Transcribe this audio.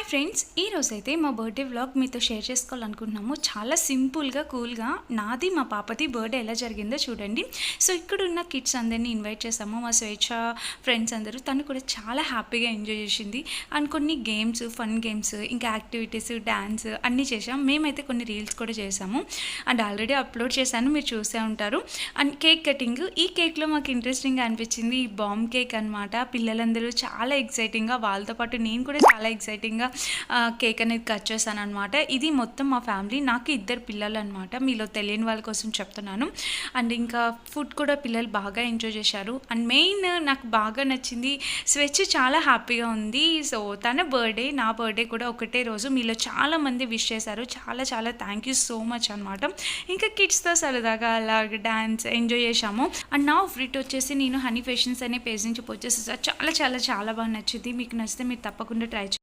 Friends, ఈరోజైతే మా birthday vlog మీతో షేర్ చేసుకోవాలనుకుంటున్నాము. చాలా సింపుల్గా కూల్గా నాది మా పాపది బర్త్డే ఎలా జరిగిందో చూడండి. సో ఇక్కడున్న కిడ్స్ అందరినీ ఇన్వైట్ చేసాము. మా స్వేచ్ఛ ఫ్రెండ్స్ అందరూ, తను కూడా చాలా హ్యాపీగా ఎంజాయ్ చేసింది. అండ్ కొన్ని గేమ్స్, ఫన్ గేమ్స్, ఇంకా యాక్టివిటీస్, డ్యాన్స్ అన్నీ చేసాము. మేమైతే కొన్ని రీల్స్ కూడా చేసాము అండ్ ఆల్రెడీ అప్లోడ్ చేశాను, మీరు చూసే ఉంటారు. అండ్ కేక్ కటింగ్, ఈ కేక్లో మాకు ఇంట్రెస్టింగ్గా అనిపించింది ఈ బాంబ్ కేక్ అనమాట. పిల్లలందరూ చాలా ఎక్సైటింగ్గా, వాళ్ళతో పాటు నేను కూడా చాలా ఎక్సైటింగ్గా కేక్ అనేది కట్ చేశాను అనమాట. ఇది మొత్తం మా ఫ్యామిలీ, నాకు ఇద్దరు పిల్లలు అనమాట, మీలో తెలియని వాళ్ళ కోసం చెప్తున్నాను. అండ్ ఇంకా ఫుడ్ కూడా పిల్లలు బాగా ఎంజాయ్ చేశారు. అండ్ మెయిన్ నాకు బాగా నచ్చింది, స్వేచ్ఛ చాలా హ్యాపీగా ఉంది. సో తన బర్త్డే, నా బర్త్డే కూడా ఒకటే రోజు. మీలో చాలామంది విష్ చేశారు, చాలా చాలా థ్యాంక్ యూ సో మచ్ అనమాట. ఇంకా కిడ్స్తో సరదాగా అలా డ్యాన్స్ ఎంజాయ్ చేశాము. అండ్ నా ఫ్రిట్ వచ్చేసి నేను హనీ ఫ్యాషన్స్ అనే పేజ్ నుంచి వచ్చేసి చాలా చాలా చాలా బాగా నచ్చింది. మీకు నచ్చితే మీరు తప్పకుండా ట్రై చేయండి.